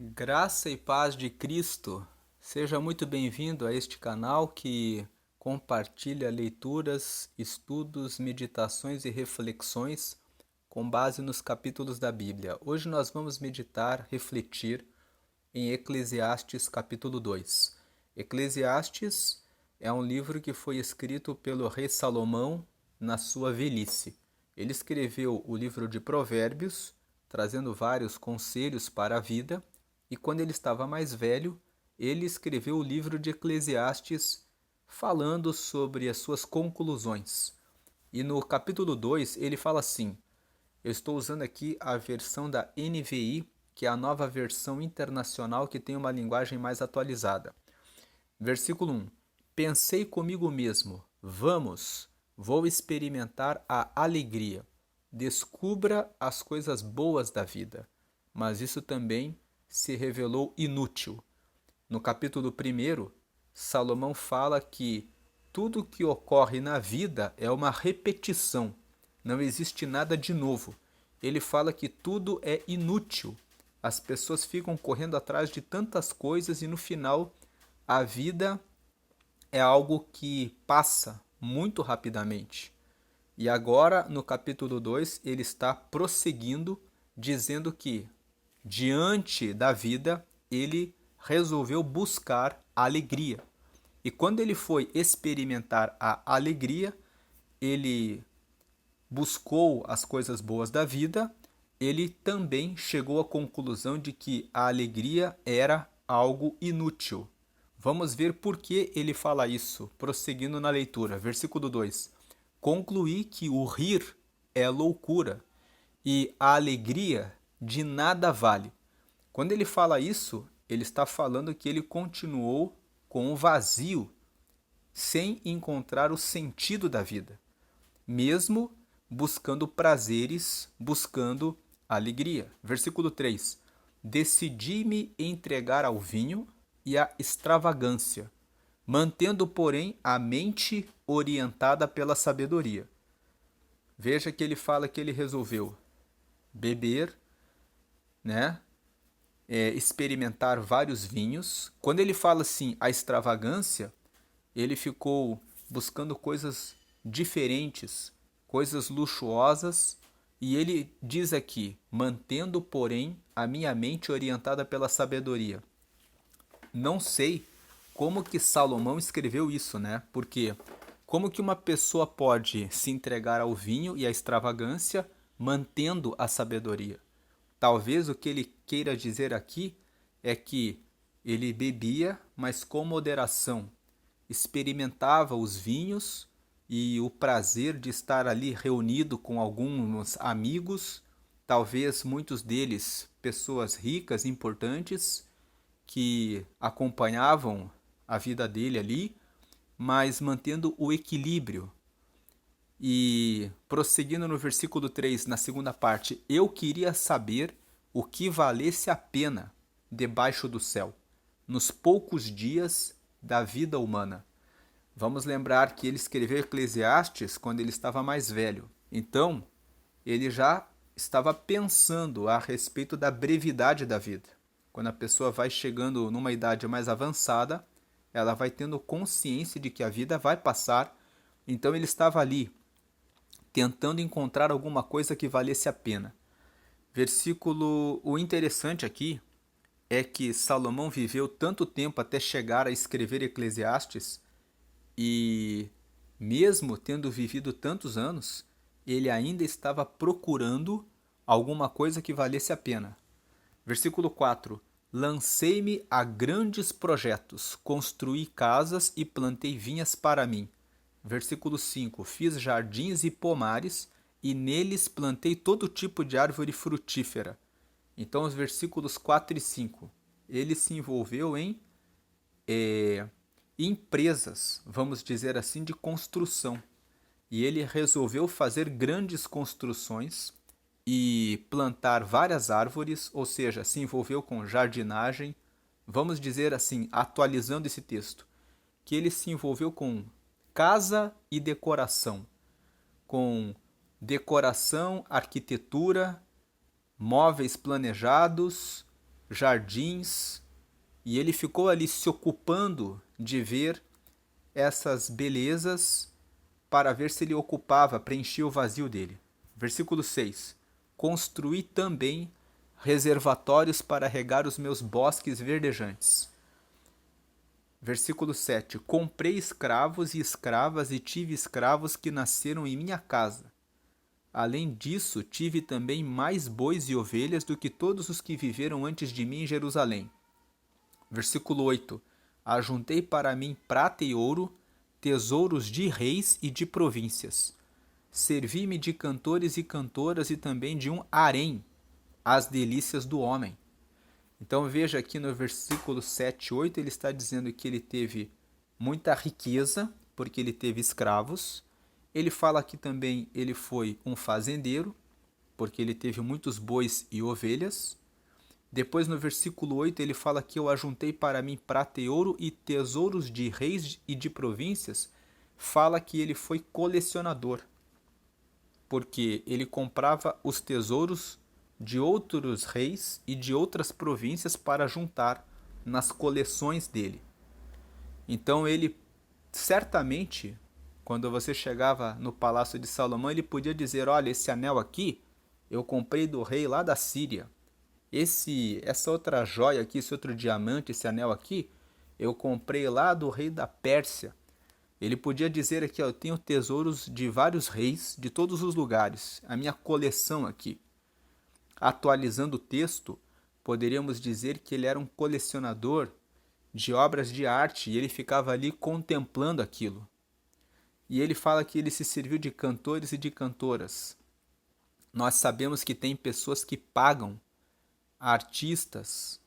Graça e paz de Cristo. Seja muito bem-vindo a este canal que compartilha leituras, estudos, meditações e reflexões com base nos capítulos da Bíblia. Hoje nós vamos meditar, refletir em Eclesiastes capítulo 2. Eclesiastes é um livro que foi escrito pelo rei Salomão na sua velhice. Ele escreveu o livro de Provérbios, trazendo vários conselhos para a vida, e quando ele estava mais velho, ele escreveu o livro de Eclesiastes, falando sobre as suas conclusões. E no capítulo 2 ele fala assim: eu estou usando aqui a versão da NVI, que é a nova versão internacional que tem uma linguagem mais atualizada. Versículo 1: Pensei comigo mesmo, vou experimentar a alegria. Descubra as coisas boas da vida. Mas isso também se revelou inútil. No capítulo 1, Salomão fala que tudo que ocorre na vida é uma repetição, não existe nada de novo. Ele fala que tudo é inútil. As pessoas ficam correndo atrás de tantas coisas e no final a vida é algo que passa muito rapidamente. E agora, no capítulo 2, ele está prosseguindo, dizendo que, diante da vida, ele resolveu buscar a alegria. E quando ele foi experimentar a alegria, ele buscou as coisas boas da vida, ele também chegou à conclusão de que a alegria era algo inútil. Vamos ver por que ele fala isso, prosseguindo na leitura. Versículo 2: Concluí que o rir é loucura e a alegria de nada vale. Quando ele fala isso, ele está falando que ele continuou com o vazio, sem encontrar o sentido da vida, mesmo buscando prazeres, buscando alegria. Versículo 3: Decidi-me entregar ao vinho e à extravagância, mantendo, porém, a mente orientada pela sabedoria. Veja que ele fala que ele resolveu beber, né? Experimentar vários vinhos. Quando ele fala assim, a extravagância, ele ficou buscando coisas diferentes, coisas luxuosas, e ele diz aqui, mantendo, porém, a minha mente orientada pela sabedoria. Não sei como que Salomão escreveu isso, né? Porque como que uma pessoa pode se entregar ao vinho e à extravagância mantendo a sabedoria? Talvez o que ele queira dizer aqui é que ele bebia, mas com moderação, experimentava os vinhos e o prazer de estar ali reunido com alguns amigos, talvez muitos deles pessoas ricas, importantes, que acompanhavam a vida dele ali, mas mantendo o equilíbrio. E prosseguindo no versículo 3, na segunda parte, eu queria saber o que valesse a pena debaixo do céu, nos poucos dias da vida humana. Vamos lembrar que ele escreveu Eclesiastes quando ele estava mais velho. Então, ele já estava pensando a respeito da brevidade da vida. Quando a pessoa vai chegando numa idade mais avançada, ela vai tendo consciência de que a vida vai passar. Então ele estava ali, tentando encontrar alguma coisa que valesse a pena. O interessante aqui é que Salomão viveu tanto tempo até chegar a escrever Eclesiastes e, mesmo tendo vivido tantos anos, ele ainda estava procurando alguma coisa que valesse a pena. Versículo 4: Lancei-me a grandes projetos, construí casas e plantei vinhas para mim. Versículo 5: Fiz jardins e pomares, e neles plantei todo tipo de árvore frutífera. Então, os versículos 4 e 5. Ele se envolveu em empresas, vamos dizer assim, de construção. E ele resolveu fazer grandes construções e plantar várias árvores, ou seja, se envolveu com jardinagem. Vamos dizer assim, atualizando esse texto, que ele se envolveu com casa e decoração, com decoração, arquitetura, móveis planejados jardins, e ele ficou ali se ocupando de ver essas belezas para ver se ele ocupava, preenchia o vazio dele. Versículo 6. Construí também reservatórios para regar os meus bosques verdejantes. Versículo 7. Comprei escravos e escravas e tive escravos que nasceram em minha casa. Além disso, tive também mais bois e ovelhas do que todos os que viveram antes de mim em Jerusalém. Versículo 8. Ajuntei para mim prata e ouro, tesouros de reis e de províncias. Servi-me de cantores e cantoras e também de um harém, as delícias do homem. Então veja aqui no versículo 7 e 8, ele está dizendo que ele teve muita riqueza, porque ele teve escravos. Ele fala que também ele foi um fazendeiro, porque ele teve muitos bois e ovelhas. Depois no versículo 8 ele fala que eu ajuntei para mim prata e ouro e tesouros de reis e de províncias. Fala que ele foi colecionador, porque ele comprava os tesouros de outros reis e de outras províncias para juntar nas coleções dele. Então ele certamente, quando você chegava no palácio de Salomão, ele podia dizer: olha, esse anel aqui eu comprei do rei lá da Síria. Essa outra joia aqui, esse outro diamante, esse anel aqui, eu comprei lá do rei da Pérsia. Ele podia dizer aqui: ó, eu tenho tesouros de vários reis de todos os lugares, a minha coleção aqui. Atualizando o texto, poderíamos dizer que ele era um colecionador de obras de arte e ele ficava ali contemplando aquilo. E ele fala que ele se serviu de cantores e de cantoras. Nós sabemos que tem pessoas que pagam artistas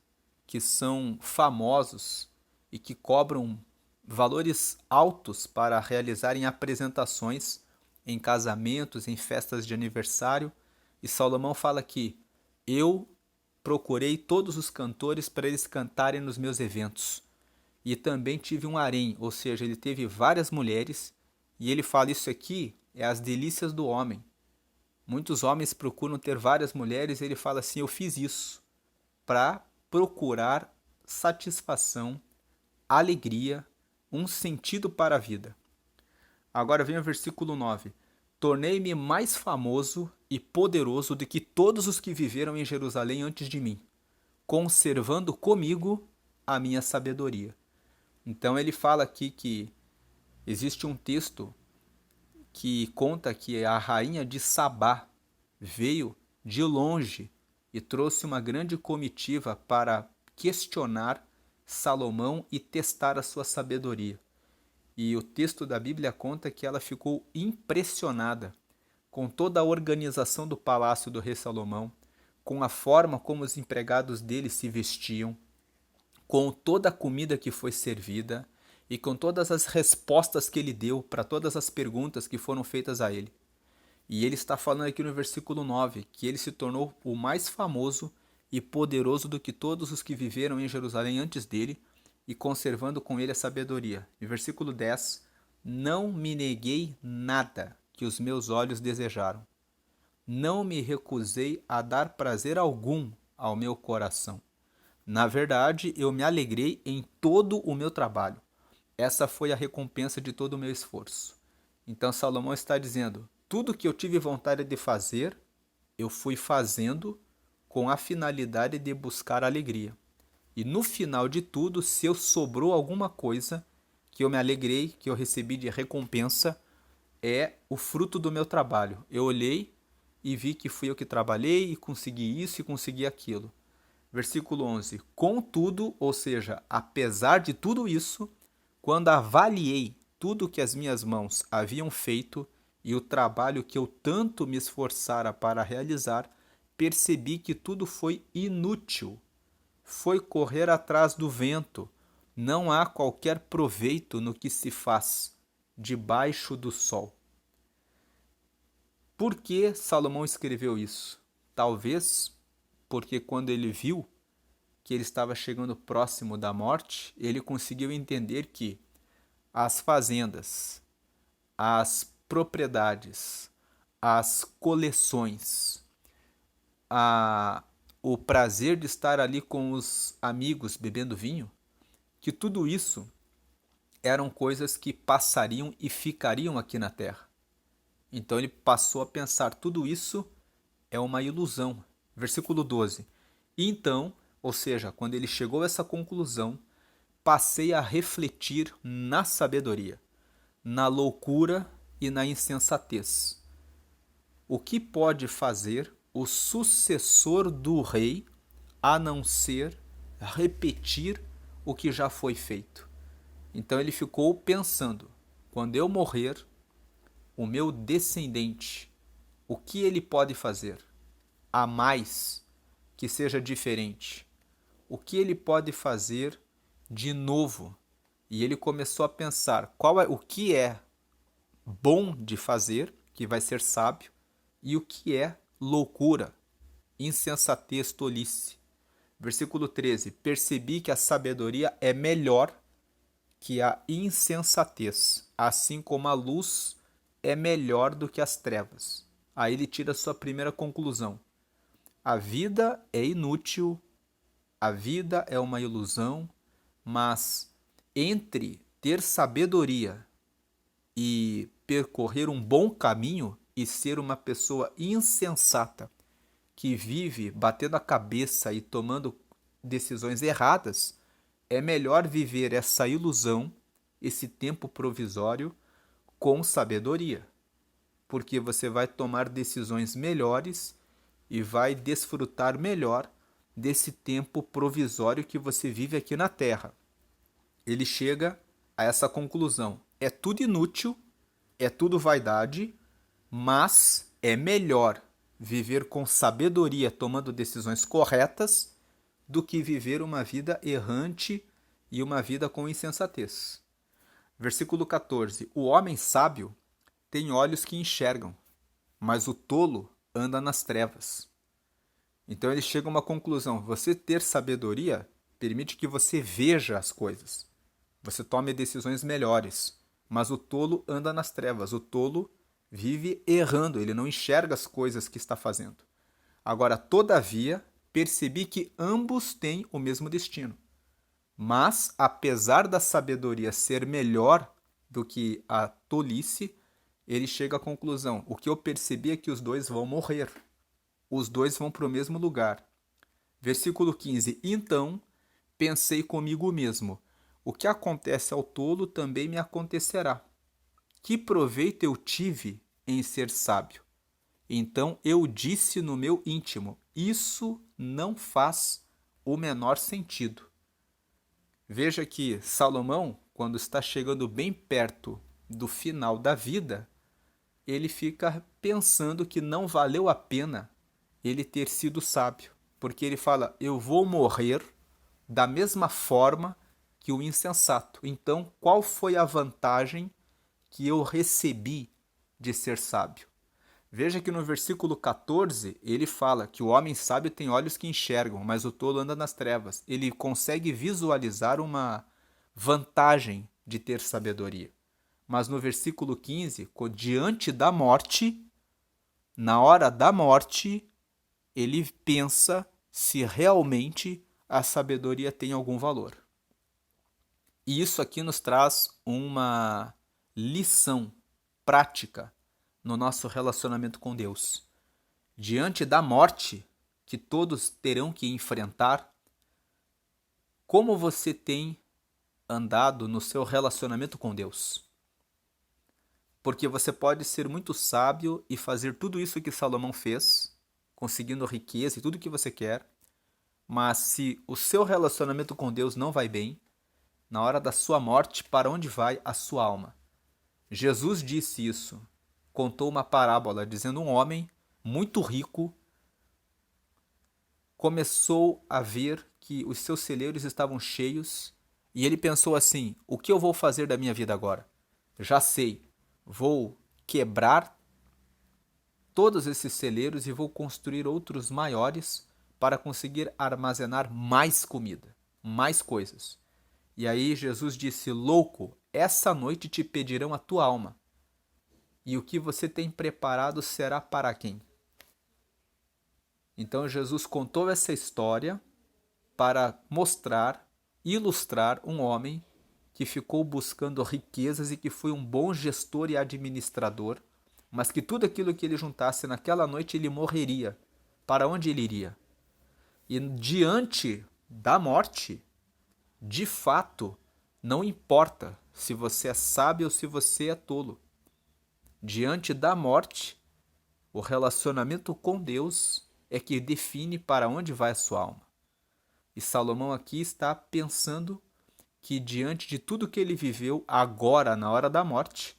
que são famosos e que cobram valores altos para realizarem apresentações em casamentos, em festas de aniversário. E Salomão fala que eu procurei todos os cantores para eles cantarem nos meus eventos. E também tive um harém, ou seja, ele teve várias mulheres. E ele fala: isso aqui é as delícias do homem. Muitos homens procuram ter várias mulheres e ele fala assim: eu fiz isso para procurar satisfação, alegria, um sentido para a vida. Agora vem o versículo 9. Tornei-me mais famoso e poderoso do que todos os que viveram em Jerusalém antes de mim, conservando comigo a minha sabedoria. Então ele fala aqui que existe um texto que conta que a rainha de Sabá veio de longe e trouxe uma grande comitiva para questionar Salomão e testar a sua sabedoria. E o texto da Bíblia conta que ela ficou impressionada com toda a organização do palácio do rei Salomão, com a forma como os empregados dele se vestiam, com toda a comida que foi servida e com todas as respostas que ele deu para todas as perguntas que foram feitas a ele. E ele está falando aqui no versículo 9 que ele se tornou o mais famoso e poderoso do que todos os que viveram em Jerusalém antes dele, e conservando com ele a sabedoria. No versículo 10, não me neguei nada que os meus olhos desejaram. Não me recusei a dar prazer algum ao meu coração. Na verdade, eu me alegrei em todo o meu trabalho. Essa foi a recompensa de todo o meu esforço. Então Salomão está dizendo: tudo que eu tive vontade de fazer, eu fui fazendo com a finalidade de buscar alegria. E no final de tudo, se eu sobrou alguma coisa que eu me alegrei, que eu recebi de recompensa, é o fruto do meu trabalho. Eu olhei e vi que fui eu que trabalhei e consegui isso e consegui aquilo. Versículo 11. Contudo, ou seja, apesar de tudo isso, quando avaliei tudo que as minhas mãos haviam feito e o trabalho que eu tanto me esforçara para realizar, percebi que tudo foi inútil. Foi correr atrás do vento. Não há qualquer proveito no que se faz debaixo do sol. Por que Salomão escreveu isso? Talvez porque quando ele viu que ele estava chegando próximo da morte, ele conseguiu entender que as fazendas, as propriedades, as coleções, o prazer de estar ali com os amigos bebendo vinho, que tudo isso eram coisas que passariam e ficariam aqui na terra. Então ele passou a pensar, tudo isso é uma ilusão. Versículo 12. E então, ou seja, quando ele chegou a essa conclusão, passei a refletir na sabedoria, na loucura e na insensatez. O que pode fazer o sucessor do rei a não ser repetir o que já foi feito? Então ele ficou pensando, quando eu morrer, o meu descendente, o que ele pode fazer? A mais que seja diferente. O que ele pode fazer de novo? E ele começou a pensar o que é bom de fazer, que vai ser sábio, e o que é loucura, insensatez, tolice. Versículo 13. Percebi que a sabedoria é melhor que a insensatez, assim como a luz é melhor do que as trevas. Aí ele tira a sua primeira conclusão. A vida é inútil, a vida é uma ilusão, mas entre ter sabedoria e percorrer um bom caminho e ser uma pessoa insensata que vive batendo a cabeça e tomando decisões erradas, é melhor viver essa ilusão, esse tempo provisório, com sabedoria, porque você vai tomar decisões melhores e vai desfrutar melhor desse tempo provisório que você vive aqui na Terra. Ele chega a essa conclusão: é tudo inútil, é tudo vaidade, mas é melhor viver com sabedoria, tomando decisões corretas, do que viver uma vida errante e uma vida com insensatez. Versículo 14. O homem sábio tem olhos que enxergam, mas o tolo anda nas trevas. Então ele chega a uma conclusão. Você ter sabedoria permite que você veja as coisas. Você tome decisões melhores. Mas o tolo anda nas trevas. O tolo vive errando. Ele não enxerga as coisas que está fazendo. Agora, todavia, percebi que ambos têm o mesmo destino. Mas, apesar da sabedoria ser melhor do que a tolice, ele chega à conclusão. O que eu percebi é que os dois vão morrer. Os dois vão para o mesmo lugar. Versículo 15. Então, pensei comigo mesmo, o que acontece ao tolo também me acontecerá. Que proveito eu tive em ser sábio? Então eu disse no meu íntimo, isso não faz o menor sentido. Veja que Salomão, quando está chegando bem perto do final da vida, ele fica pensando que não valeu a pena ele ter sido sábio, porque ele fala, eu vou morrer da mesma forma que o insensato. Então, qual foi a vantagem que eu recebi de ser sábio? Veja que no versículo 14, ele fala que o homem sábio tem olhos que enxergam, mas o tolo anda nas trevas. Ele consegue visualizar uma vantagem de ter sabedoria. Mas no versículo 15, diante da morte, na hora da morte, ele pensa se realmente a sabedoria tem algum valor. E isso aqui nos traz uma lição prática no nosso relacionamento com Deus. Diante da morte que todos terão que enfrentar, como você tem andado no seu relacionamento com Deus? Porque você pode ser muito sábio e fazer tudo isso que Salomão fez, conseguindo riqueza e tudo que você quer, mas se o seu relacionamento com Deus não vai bem, na hora da sua morte, para onde vai a sua alma? Jesus disse isso, contou uma parábola, dizendo um homem muito rico começou a ver que os seus celeiros estavam cheios e ele pensou assim, o que eu vou fazer da minha vida agora? Já sei, vou quebrar todos esses celeiros e vou construir outros maiores para conseguir armazenar mais comida, mais coisas. E aí Jesus disse, louco, essa noite te pedirão a tua alma. E o que você tem preparado será para quem? Então Jesus contou essa história para mostrar, ilustrar um homem que ficou buscando riquezas e que foi um bom gestor e administrador, mas que tudo aquilo que ele juntasse naquela noite ele morreria. Para onde ele iria? E diante da morte, de fato, não importa se você é sábio ou se você é tolo. Diante da morte, o relacionamento com Deus é que define para onde vai a sua alma. E Salomão aqui está pensando que diante de tudo que ele viveu agora, na hora da morte,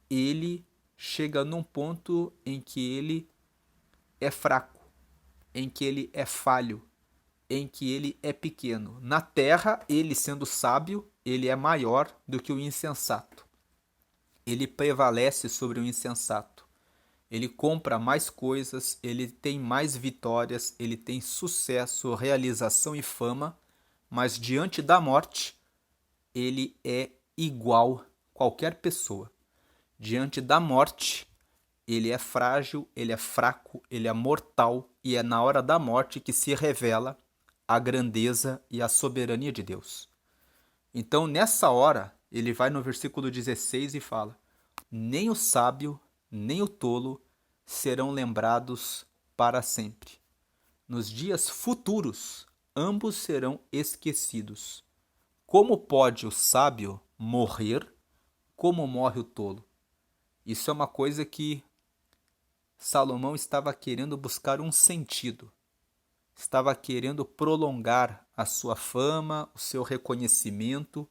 ele chega num ponto em que ele é fraco, em que ele é falho, em que ele é pequeno. Na terra, ele sendo sábio, ele é maior do que o insensato. Ele prevalece sobre o insensato. Ele compra mais coisas, ele tem mais vitórias, ele tem sucesso, realização e fama, mas diante da morte, ele é igual a qualquer pessoa. Diante da morte, ele é frágil, ele é fraco, ele é mortal, e é na hora da morte que se revela a grandeza e a soberania de Deus. Então, nessa hora, ele vai no versículo 16 e fala: nem o sábio, nem o tolo serão lembrados para sempre. Nos dias futuros, ambos serão esquecidos. Como pode o sábio morrer, como morre o tolo? Isso é uma coisa que Salomão estava querendo buscar um sentido. Estava querendo prolongar a sua fama, o seu reconhecimento,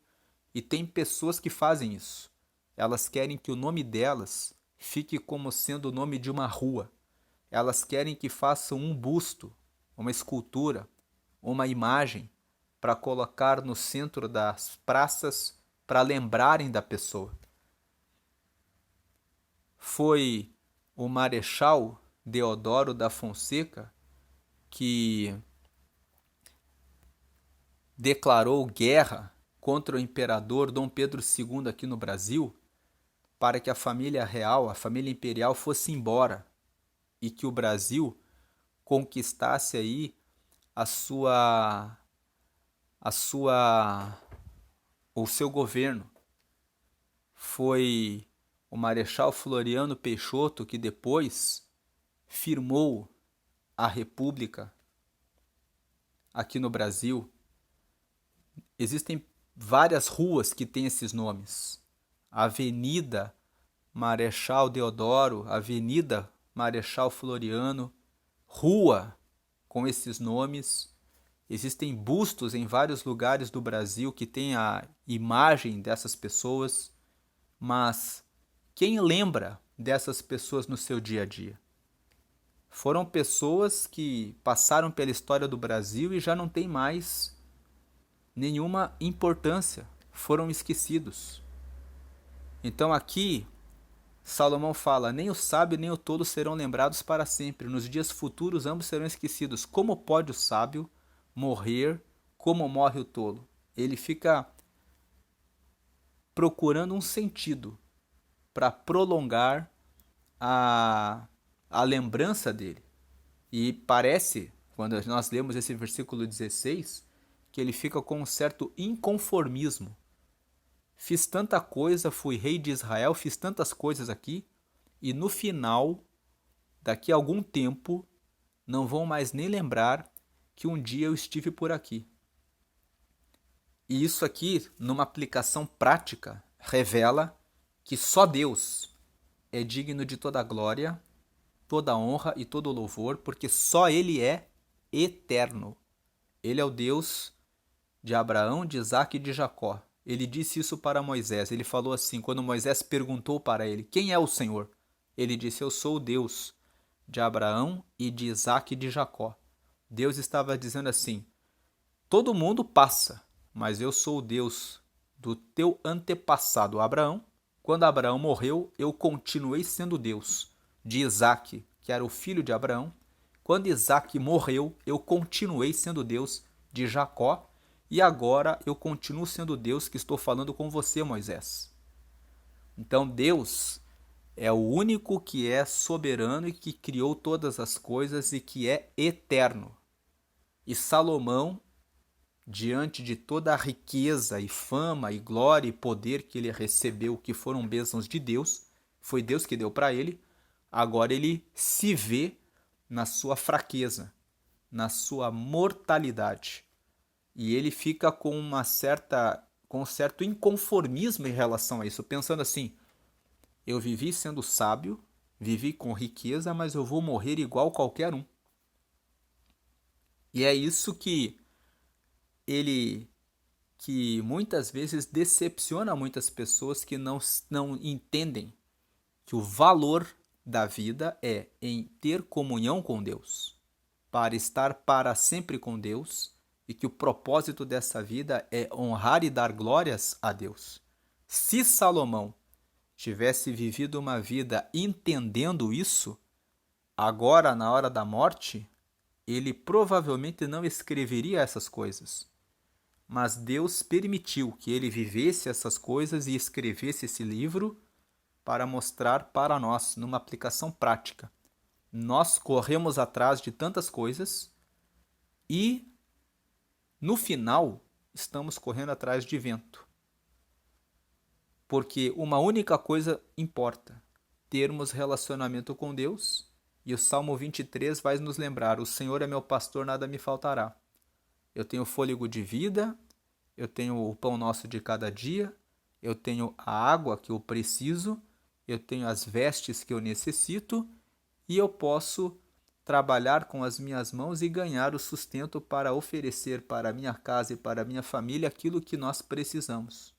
e tem pessoas que fazem isso. Elas querem que o nome delas fique como sendo o nome de uma rua. Elas querem que façam um busto, uma escultura, uma imagem para colocar no centro das praças para lembrarem da pessoa. Foi o Marechal Deodoro da Fonseca que declarou guerra contra o imperador Dom Pedro II aqui no Brasil, para que a família real, a família imperial fosse embora e que o Brasil conquistasse aí o seu governo. Foi o Marechal Floriano Peixoto que depois firmou a República aqui no Brasil. Existem várias ruas que têm esses nomes. Avenida Marechal Deodoro, Avenida Marechal Floriano, rua com esses nomes. Existem bustos em vários lugares do Brasil que têm a imagem dessas pessoas, mas quem lembra dessas pessoas no seu dia a dia? Foram pessoas que passaram pela história do Brasil e já não têm mais nenhuma importância, foram esquecidos. Então aqui Salomão fala: nem o sábio nem o tolo serão lembrados para sempre. Nos dias futuros ambos serão esquecidos. Como pode o sábio morrer como morre o tolo? Ele fica procurando um sentido para prolongar a lembrança dele. E parece, quando nós lemos esse versículo 16, que ele fica com um certo inconformismo. Fiz tanta coisa, fui rei de Israel, fiz tantas coisas aqui, e no final, daqui a algum tempo, não vão mais nem lembrar que um dia eu estive por aqui. E isso aqui, numa aplicação prática, revela que só Deus é digno de toda a glória, toda a honra e todo o louvor, porque só Ele é eterno. Ele é o Deus de Abraão, de Isaque e de Jacó. Ele disse isso para Moisés. Ele falou assim, quando Moisés perguntou para ele: quem é o Senhor? Ele disse: eu sou o Deus de Abraão e de Isaque e de Jacó. Deus estava dizendo assim: todo mundo passa, mas eu sou o Deus do teu antepassado Abraão. Quando Abraão morreu, eu continuei sendo Deus de Isaque, que era o filho de Abraão. Quando Isaque morreu, eu continuei sendo Deus de Jacó. E agora eu continuo sendo Deus que estou falando com você, Moisés. Então Deus é o único que é soberano e que criou todas as coisas e que é eterno. E Salomão, diante de toda a riqueza e fama e glória e poder que ele recebeu, que foram bênçãos de Deus, foi Deus que deu para ele, agora ele se vê na sua fraqueza, na sua mortalidade. E ele fica com com um certo inconformismo em relação a isso, pensando assim: eu vivi sendo sábio, vivi com riqueza, mas eu vou morrer igual qualquer um. E é isso ele que muitas vezes decepciona muitas pessoas que não entendem que o valor da vida é em ter comunhão com Deus, para estar para sempre com Deus, e que o propósito dessa vida é honrar e dar glórias a Deus. Se Salomão tivesse vivido uma vida entendendo isso, agora na hora da morte, ele provavelmente não escreveria essas coisas. Mas Deus permitiu que ele vivesse essas coisas e escrevesse esse livro para mostrar para nós, numa aplicação prática. Nós corremos atrás de tantas coisas e, no final, estamos correndo atrás de vento. Porque uma única coisa importa: termos relacionamento com Deus. E o Salmo 23 vai nos lembrar: o Senhor é meu pastor, nada me faltará. Eu tenho fôlego de vida, eu tenho o pão nosso de cada dia, eu tenho a água que eu preciso, eu tenho as vestes que eu necessito e eu posso trabalhar com as minhas mãos e ganhar o sustento para oferecer para a minha casa e para a minha família aquilo que nós precisamos.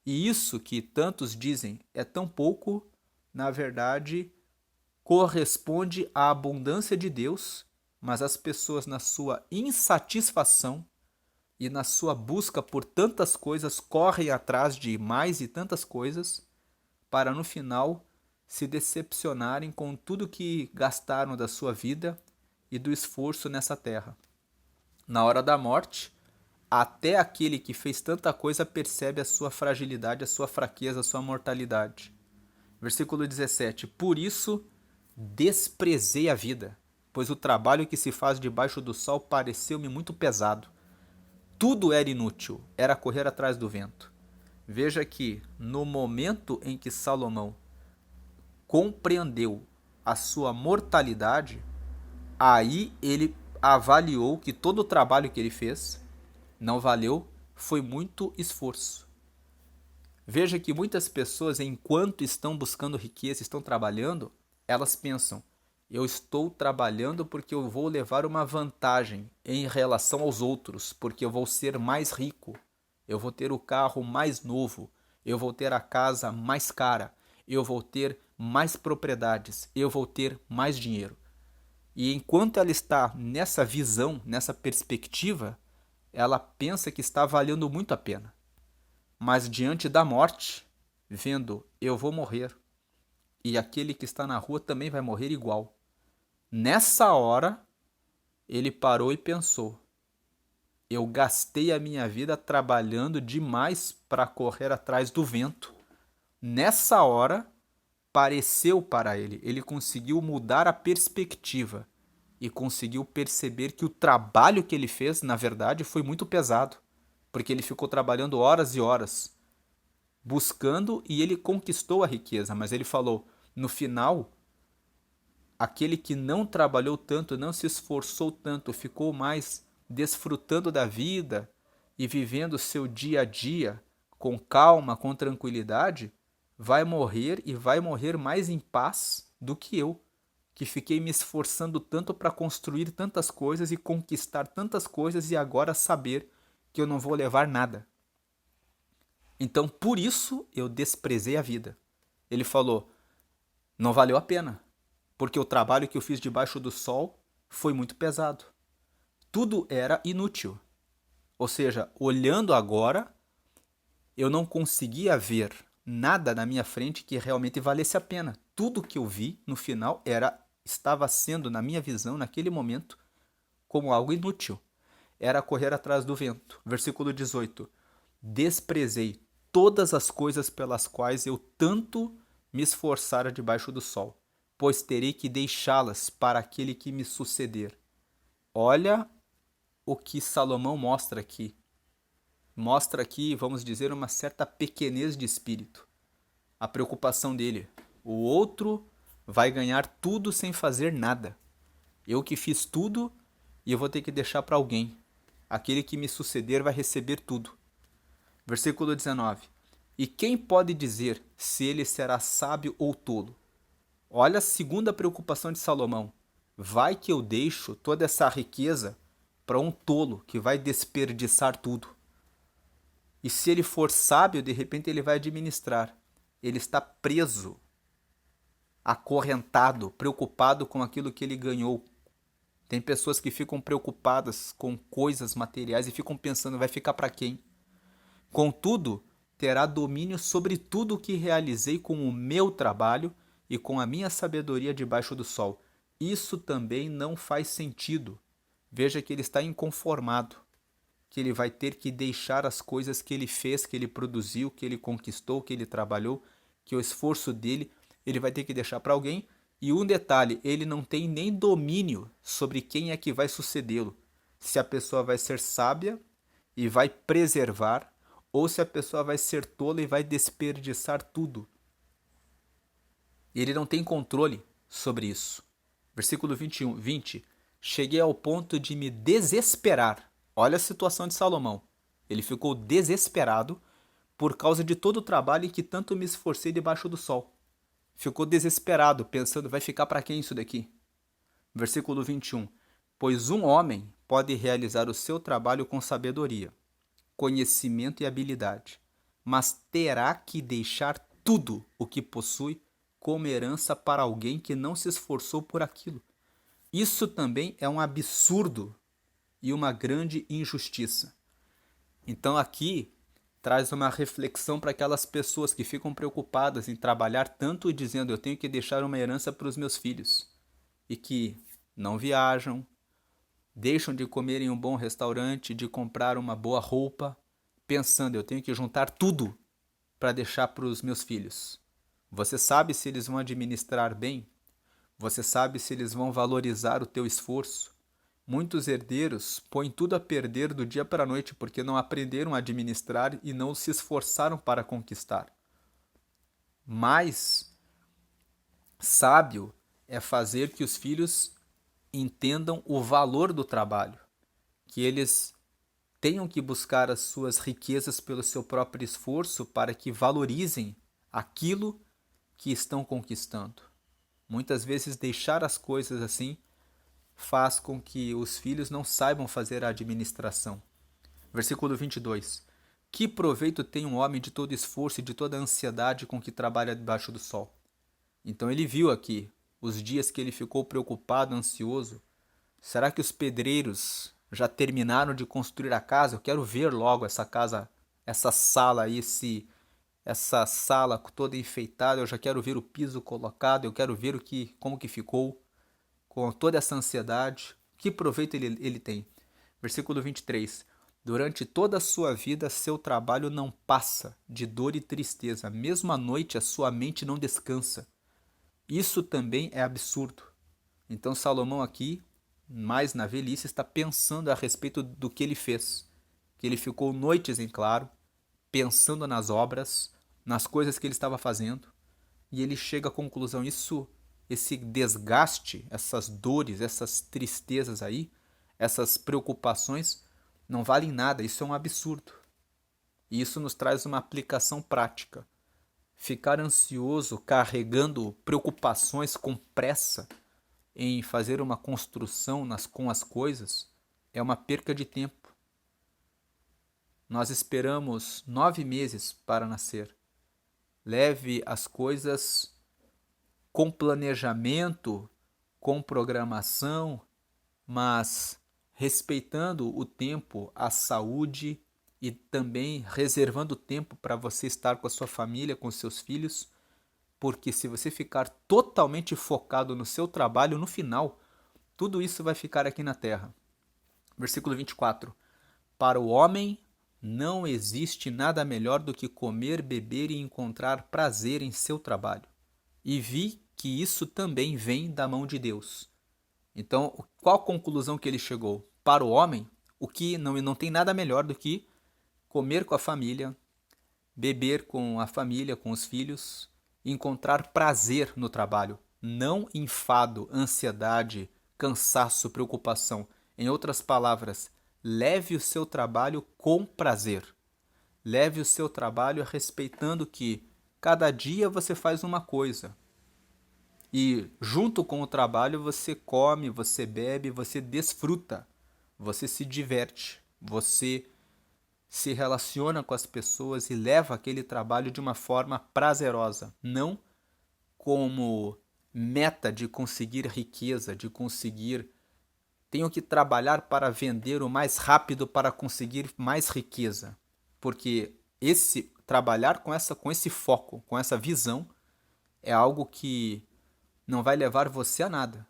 E isso que tantos dizem é tão pouco, na verdade, corresponde à abundância de Deus, mas as pessoas, na sua insatisfação e na sua busca por tantas coisas, correm atrás de mais e tantas coisas, para no final se decepcionarem com tudo que gastaram da sua vida e do esforço nessa terra. Na hora da morte, até aquele que fez tanta coisa percebe a sua fragilidade, a sua fraqueza, a sua mortalidade. Versículo 17: por isso desprezei a vida, pois o trabalho que se faz debaixo do sol pareceu-me muito pesado. Tudo era inútil, era correr atrás do vento. Veja que no momento em que Salomão compreendeu a sua mortalidade, aí ele avaliou que todo o trabalho que ele fez não valeu, foi muito esforço. Veja que muitas pessoas, enquanto estão buscando riqueza, estão trabalhando, elas pensam: eu estou trabalhando porque eu vou levar uma vantagem em relação aos outros, porque eu vou ser mais rico, eu vou ter o carro mais novo, eu vou ter a casa mais cara, eu vou ter mais propriedades, eu vou ter mais dinheiro. E enquanto ela está nessa visão, nessa perspectiva, ela pensa que está valendo muito a pena. Mas diante da morte, vendo eu vou morrer e aquele que está na rua também vai morrer igual, nessa hora ele parou e pensou: eu gastei a minha vida trabalhando demais para correr atrás do vento. Nessa hora pareceu para ele conseguiu mudar a perspectiva e conseguiu perceber que o trabalho que ele fez, na verdade, foi muito pesado, porque ele ficou trabalhando horas e horas, buscando, e ele conquistou a riqueza, mas ele falou: no final, aquele que não trabalhou tanto, não se esforçou tanto, ficou mais desfrutando da vida e vivendo seu dia a dia com calma, com tranquilidade, vai morrer e vai morrer mais em paz do que eu, que fiquei me esforçando tanto para construir tantas coisas e conquistar tantas coisas e agora saber que eu não vou levar nada. Então, por isso, eu desprezei a vida. Ele falou: não valeu a pena, porque o trabalho que eu fiz debaixo do sol foi muito pesado. Tudo era inútil. Ou seja, olhando agora, eu não conseguia ver nada na minha frente que realmente valesse a pena. Tudo que eu vi no final estava sendo, na minha visão, naquele momento, como algo inútil. Era correr atrás do vento. Versículo 18: desprezei todas as coisas pelas quais eu tanto me esforçara debaixo do sol, pois terei que deixá-las para aquele que me suceder. Olha o que Salomão mostra aqui. Mostra aqui, vamos dizer, uma certa pequenez de espírito. A preocupação dele. O outro vai ganhar tudo sem fazer nada. Eu que fiz tudo e eu vou ter que deixar para alguém. Aquele que me suceder vai receber tudo. Versículo 19. E quem pode dizer se ele será sábio ou tolo? Olha a segunda preocupação de Salomão. Vai que eu deixo toda essa riqueza para um tolo que vai desperdiçar tudo. E se ele for sábio, de repente ele vai administrar. Ele está preso, acorrentado, preocupado com aquilo que ele ganhou. Tem pessoas que ficam preocupadas com coisas materiais e ficam pensando, vai ficar para quem? Contudo, terá domínio sobre tudo o que realizei com o meu trabalho e com a minha sabedoria debaixo do sol. Isso também não faz sentido. Veja que ele está inconformado, que ele vai ter que deixar as coisas que ele fez, que ele produziu, que ele conquistou, que ele trabalhou, que o esforço dele, ele vai ter que deixar para alguém. E um detalhe, ele não tem nem domínio sobre quem é que vai sucedê-lo. Se a pessoa vai ser sábia e vai preservar, ou se a pessoa vai ser tola e vai desperdiçar tudo. Ele não tem controle sobre isso. Versículo 20. Cheguei ao ponto de me desesperar. Olha a situação de Salomão. Ele ficou desesperado por causa de todo o trabalho em que tanto me esforcei debaixo do sol. Ficou desesperado, pensando, vai ficar para quem isso daqui? Versículo 21. Pois um homem pode realizar o seu trabalho com sabedoria, conhecimento e habilidade, mas terá que deixar tudo o que possui como herança para alguém que não se esforçou por aquilo. Isso também é um absurdo e uma grande injustiça. Então aqui traz uma reflexão para aquelas pessoas que ficam preocupadas em trabalhar tanto e dizendo eu tenho que deixar uma herança para os meus filhos e que não viajam, deixam de comer em um bom restaurante, de comprar uma boa roupa, pensando eu tenho que juntar tudo para deixar para os meus filhos. Você sabe se eles vão administrar bem? Você sabe se eles vão valorizar o teu esforço? Muitos herdeiros põem tudo a perder do dia para a noite porque não aprenderam a administrar e não se esforçaram para conquistar. Mas sábio é fazer que os filhos entendam o valor do trabalho, que eles tenham que buscar as suas riquezas pelo seu próprio esforço para que valorizem aquilo que estão conquistando. Muitas vezes deixar as coisas assim faz com que os filhos não saibam fazer a administração. Versículo 22. Que proveito tem um homem de todo esforço e de toda ansiedade com que trabalha debaixo do sol? Então ele viu aqui os dias que ele ficou preocupado, ansioso. Será que os pedreiros já terminaram de construir a casa? Eu quero ver logo essa casa, essa sala aí, essa sala toda enfeitada. Eu já quero ver o piso colocado, eu quero ver como que ficou. Com toda essa ansiedade, que proveito ele tem? Versículo 23. Durante toda a sua vida, seu trabalho não passa de dor e tristeza. Mesmo à noite, a sua mente não descansa. Isso também é absurdo. Então Salomão aqui, mais na velhice, está pensando a respeito do que ele fez. Que ele ficou noites em claro, pensando nas obras, nas coisas que ele estava fazendo. E ele chega à conclusão, esse desgaste, essas dores, essas tristezas aí, essas preocupações, não valem nada, isso é um absurdo. E isso nos traz uma aplicação prática. Ficar ansioso, carregando preocupações com pressa em fazer uma construção com as coisas, é uma perca de tempo. Nós esperamos 9 meses para nascer. Leve as coisas com planejamento, com programação, mas respeitando o tempo, a saúde e também reservando tempo para você estar com a sua família, com seus filhos, porque se você ficar totalmente focado no seu trabalho, no final, tudo isso vai ficar aqui na terra. Versículo 24. Para o homem não existe nada melhor do que comer, beber e encontrar prazer em seu trabalho. e vi que isso também vem da mão de Deus. Então, qual a conclusão que ele chegou? Para o homem, o que não tem nada melhor do que comer com a família, beber com a família, com os filhos, encontrar prazer no trabalho, não enfado, ansiedade, cansaço, preocupação. Em outras palavras, leve o seu trabalho com prazer. Leve o seu trabalho respeitando que cada dia você faz uma coisa. E junto com o trabalho você come, você bebe, você desfruta, você se diverte, você se relaciona com as pessoas e leva aquele trabalho de uma forma prazerosa, não como meta de conseguir riqueza, de conseguir tenho que trabalhar para vender o mais rápido para conseguir mais riqueza, porque esse trabalhar com esse foco, com essa visão é algo que não vai levar você a nada.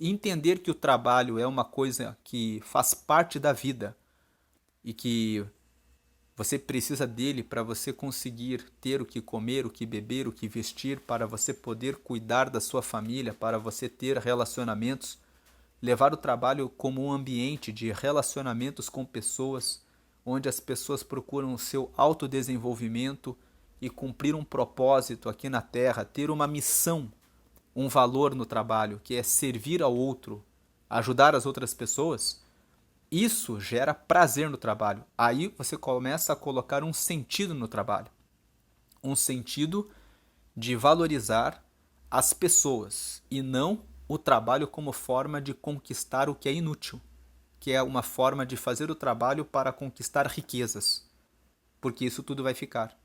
Entender que o trabalho é uma coisa que faz parte da vida e que você precisa dele para você conseguir ter o que comer, o que beber, o que vestir, para você poder cuidar da sua família, para você ter relacionamentos. Levar o trabalho como um ambiente de relacionamentos com pessoas, onde as pessoas procuram o seu autodesenvolvimento e cumprir um propósito aqui na Terra, ter uma missão, um valor no trabalho, que é servir ao outro, ajudar as outras pessoas. Isso gera prazer no trabalho. Aí você começa a colocar um sentido no trabalho. Um sentido de valorizar as pessoas e não o trabalho como forma de conquistar o que é inútil, que é uma forma de fazer o trabalho para conquistar riquezas, porque isso tudo vai ficar.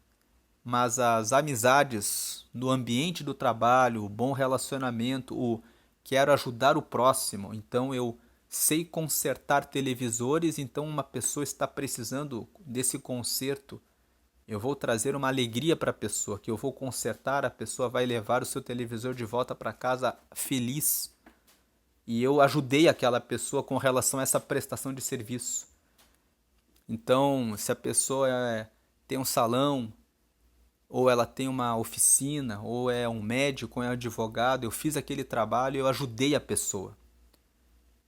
Mas as amizades no ambiente do trabalho, o bom relacionamento, o quero ajudar o próximo, então eu sei consertar televisores, então uma pessoa está precisando desse conserto. Eu vou trazer uma alegria para a pessoa, que eu vou consertar, a pessoa vai levar o seu televisor de volta para casa feliz. E eu ajudei aquela pessoa com relação a essa prestação de serviço. Então, se a pessoa tem um salão, ou ela tem uma oficina, ou é um médico, ou é um advogado, eu fiz aquele trabalho e eu ajudei a pessoa.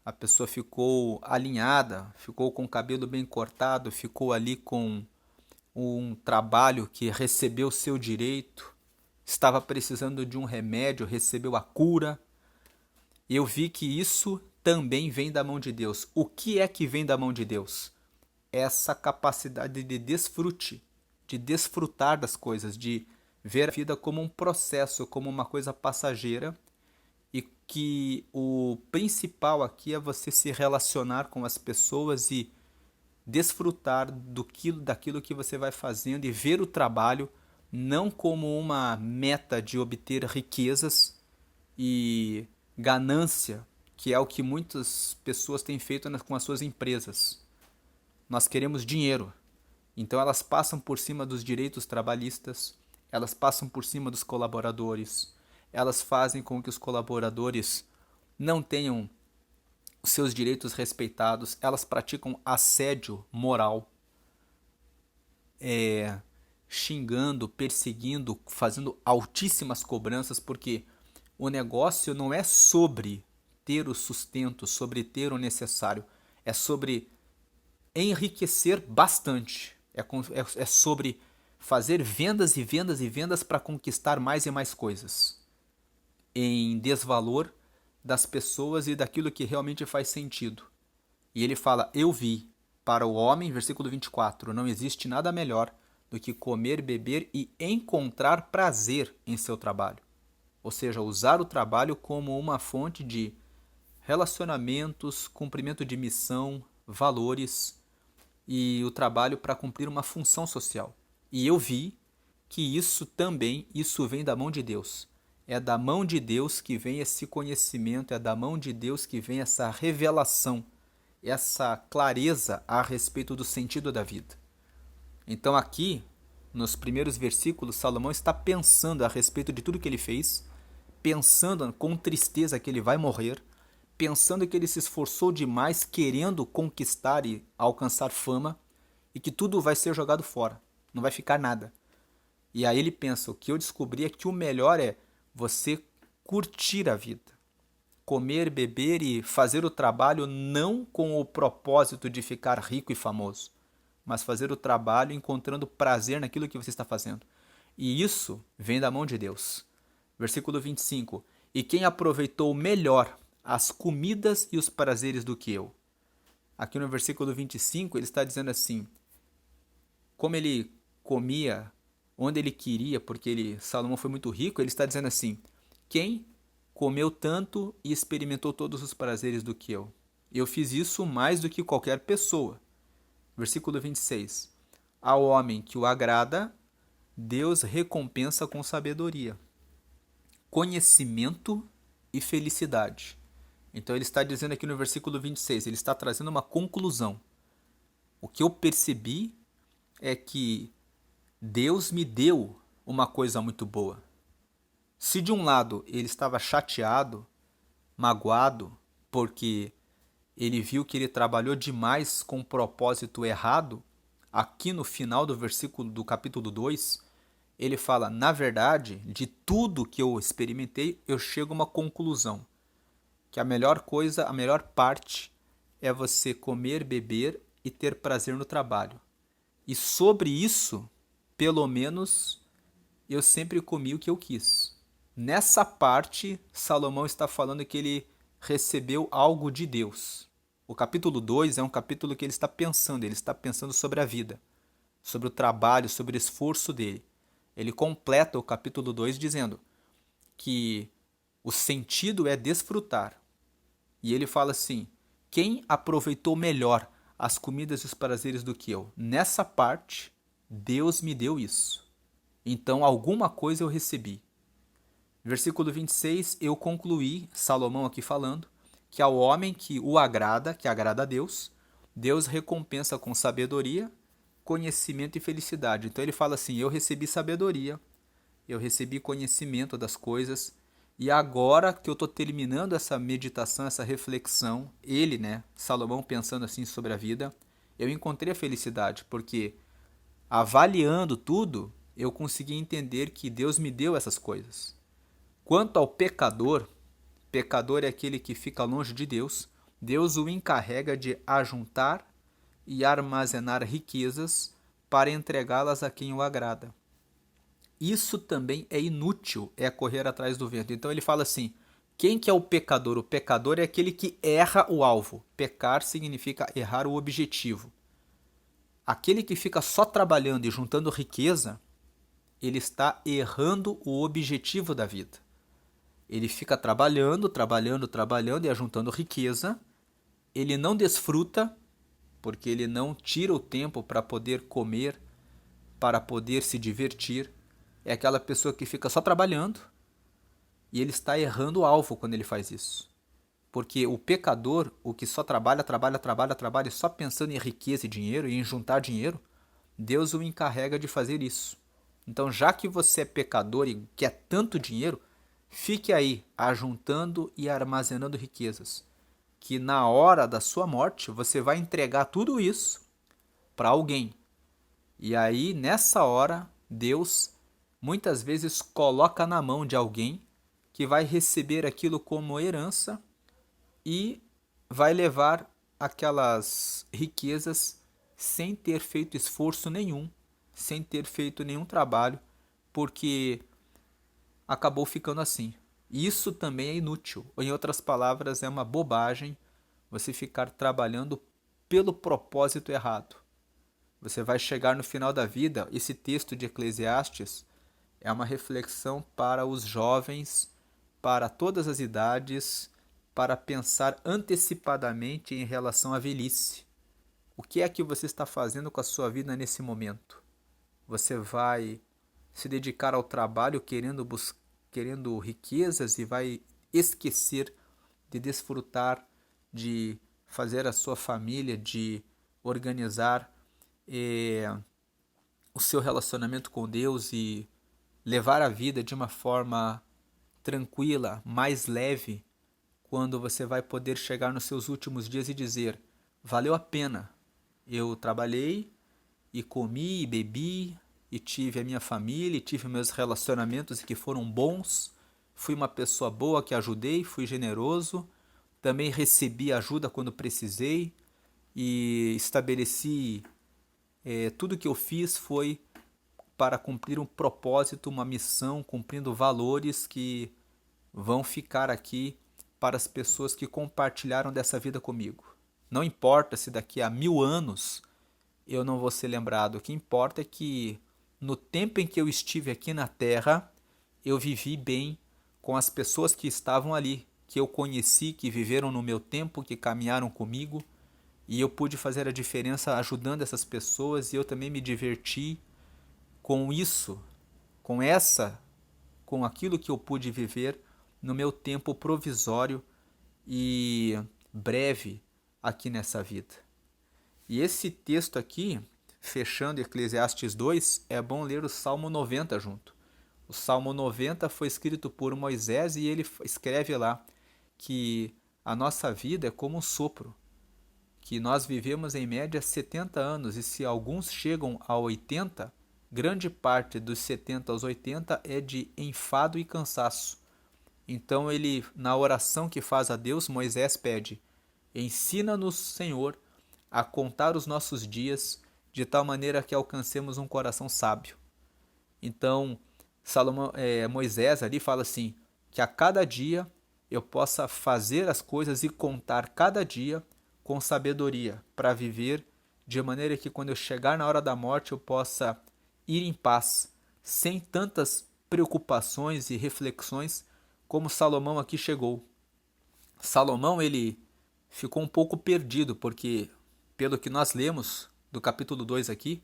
A pessoa ficou alinhada, ficou com o cabelo bem cortado, ficou ali com um trabalho que recebeu o seu direito, estava precisando de um remédio, recebeu a cura. Eu vi que isso também vem da mão de Deus. O que é que vem da mão de Deus? Essa capacidade de desfrute, de desfrutar das coisas, de ver a vida como um processo, como uma coisa passageira, e que o principal aqui é você se relacionar com as pessoas e desfrutar daquilo que você vai fazendo e ver o trabalho não como uma meta de obter riquezas e ganância, que é o que muitas pessoas têm feito com as suas empresas. Nós queremos dinheiro, então elas passam por cima dos direitos trabalhistas, elas passam por cima dos colaboradores, elas fazem com que os colaboradores não tenham os seus direitos respeitados, elas praticam assédio moral, xingando, perseguindo, fazendo altíssimas cobranças, porque o negócio não é sobre ter o sustento, sobre ter o necessário, é sobre enriquecer bastante, é sobre fazer vendas e vendas e vendas para conquistar mais e mais coisas, em desvalor das pessoas e daquilo que realmente faz sentido. E ele fala, eu vi, para o homem, versículo 24, não existe nada melhor do que comer, beber e encontrar prazer em seu trabalho. Ou seja, usar o trabalho como uma fonte de relacionamentos, cumprimento de missão, valores e o trabalho para cumprir uma função social. E eu vi que isso vem da mão de Deus. É da mão de Deus que vem esse conhecimento, é da mão de Deus que vem essa revelação, essa clareza a respeito do sentido da vida. Então aqui, nos primeiros versículos, Salomão está pensando a respeito de tudo que ele fez, pensando com tristeza que ele vai morrer, pensando que ele se esforçou demais querendo conquistar e alcançar fama e que tudo vai ser jogado fora, não vai ficar nada. E aí ele pensa, o que eu descobri é que o melhor é você curtir a vida. Comer, beber e fazer o trabalho não com o propósito de ficar rico e famoso, mas fazer o trabalho encontrando prazer naquilo que você está fazendo. E isso vem da mão de Deus. Versículo 25. E quem aproveitou melhor as comidas e os prazeres do que eu? Aqui no versículo 25 ele está dizendo assim, como ele comia onde ele queria, porque Salomão foi muito rico, ele está dizendo assim, quem comeu tanto e experimentou todos os prazeres do que eu? Eu fiz isso mais do que qualquer pessoa. Versículo 26. Ao homem que o agrada, Deus recompensa com sabedoria, conhecimento e felicidade. Então ele está dizendo aqui no versículo 26, ele está trazendo uma conclusão. O que eu percebi é que Deus me deu uma coisa muito boa. Se de um lado ele estava chateado, magoado, porque ele viu que ele trabalhou demais com um propósito errado, aqui no final do versículo do capítulo 2, ele fala, na verdade, de tudo que eu experimentei, eu chego a uma conclusão, que a melhor coisa, a melhor parte é você comer, beber e ter prazer no trabalho. E sobre isso, pelo menos, eu sempre comi o que eu quis. Nessa parte, Salomão está falando que ele recebeu algo de Deus. O capítulo 2 é um capítulo que ele está pensando sobre a vida, sobre o trabalho, sobre o esforço dele. Ele completa o capítulo 2 dizendo que o sentido é desfrutar. E ele fala assim, quem aproveitou melhor as comidas e os prazeres do que eu? Nessa parte, Deus me deu isso. Então, alguma coisa eu recebi. Versículo 26, eu concluí, Salomão aqui falando, que ao homem que o agrada, que agrada a Deus, Deus recompensa com sabedoria, conhecimento e felicidade. Então ele fala assim, eu recebi sabedoria, eu recebi conhecimento das coisas, e agora que eu estou terminando essa meditação, essa reflexão, ele, Salomão pensando assim sobre a vida, eu encontrei a felicidade, porque avaliando tudo, eu consegui entender que Deus me deu essas coisas. Quanto ao pecador, pecador é aquele que fica longe de Deus, Deus o encarrega de ajuntar e armazenar riquezas para entregá-las a quem o agrada. Isso também é inútil, é correr atrás do vento. Então ele fala assim, quem que é o pecador? O pecador é aquele que erra o alvo. Pecar significa errar o objetivo. Aquele que fica só trabalhando e juntando riqueza, ele está errando o objetivo da vida. Ele fica trabalhando e ajuntando riqueza. Ele não desfruta, porque ele não tira o tempo para poder comer, para poder se divertir. É aquela pessoa que fica só trabalhando e ele está errando o alvo quando ele faz isso. Porque o pecador, o que só trabalha e só pensando em riqueza e dinheiro e em juntar dinheiro, Deus o encarrega de fazer isso. Então, já que você é pecador e quer tanto dinheiro, fique aí ajuntando e armazenando riquezas, que na hora da sua morte você vai entregar tudo isso para alguém. E aí, nessa hora, Deus muitas vezes coloca na mão de alguém que vai receber aquilo como herança e vai levar aquelas riquezas sem ter feito esforço nenhum, sem ter feito nenhum trabalho, porque acabou ficando assim. Isso também é inútil, ou em outras palavras, é uma bobagem você ficar trabalhando pelo propósito errado. Você vai chegar no final da vida, esse texto de Eclesiastes é uma reflexão para os jovens, para todas as idades, para pensar antecipadamente em relação à velhice. O que é que você está fazendo com a sua vida nesse momento? Você vai se dedicar ao trabalho querendo riquezas e vai esquecer de desfrutar, de fazer a sua família, de organizar o seu relacionamento com Deus e levar a vida de uma forma tranquila, mais leve, quando você vai poder chegar nos seus últimos dias e dizer, valeu a pena, eu trabalhei e comi e bebi e tive a minha família e tive meus relacionamentos que foram bons fui uma pessoa boa que ajudei, fui generoso, também recebi ajuda quando precisei e estabeleci, tudo que eu fiz foi para cumprir um propósito, uma missão, cumprindo valores que vão ficar aqui para as pessoas que compartilharam dessa vida comigo. Não importa se daqui a 1000 anos eu não vou ser lembrado. O que importa é que no tempo em que eu estive aqui na Terra, eu vivi bem com as pessoas que estavam ali, que eu conheci, que viveram no meu tempo, que caminharam comigo, e eu pude fazer a diferença ajudando essas pessoas e eu também me diverti com isso, com aquilo que eu pude viver no meu tempo provisório e breve aqui nessa vida. E esse texto aqui, fechando Eclesiastes 2, é bom ler o Salmo 90 junto. O Salmo 90 foi escrito por Moisés e ele escreve lá que a nossa vida é como um sopro, que nós vivemos em média 70 anos e se alguns chegam a 80, grande parte dos 70 aos 80 é de enfado e cansaço. Então ele, na oração que faz a Deus, Moisés pede: ensina-nos, Senhor, a contar os nossos dias de tal maneira que alcancemos um coração sábio. Então, Moisés ali fala assim, que a cada dia eu possa fazer as coisas e contar cada dia com sabedoria, para viver de maneira que quando eu chegar na hora da morte eu possa ir em paz, sem tantas preocupações e reflexões como Salomão aqui chegou. Salomão, ele ficou um pouco perdido, porque pelo que nós lemos do capítulo 2 aqui,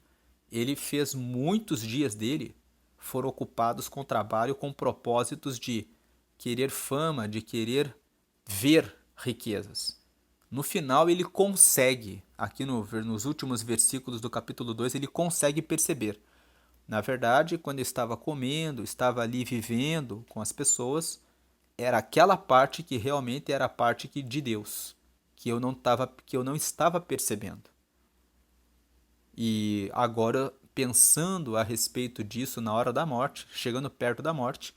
ele fez muitos dias dele foram ocupados com trabalho com propósitos de querer fama, de querer ver riquezas. No final ele consegue, aqui nos últimos versículos do capítulo 2, ele consegue perceber. Na verdade, quando estava comendo, estava ali vivendo com as pessoas, era aquela parte que realmente era a parte de Deus, que eu não estava percebendo. E agora, pensando a respeito disso na hora da morte, chegando perto da morte,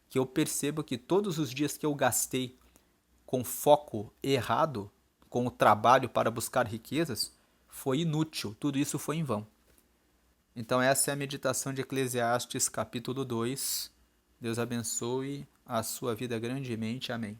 que eu percebo que todos os dias que eu gastei com foco errado, com o trabalho para buscar riquezas, foi inútil, tudo isso foi em vão. Então essa é a meditação de Eclesiastes capítulo 2. Deus abençoe a sua vida grandemente. Amém.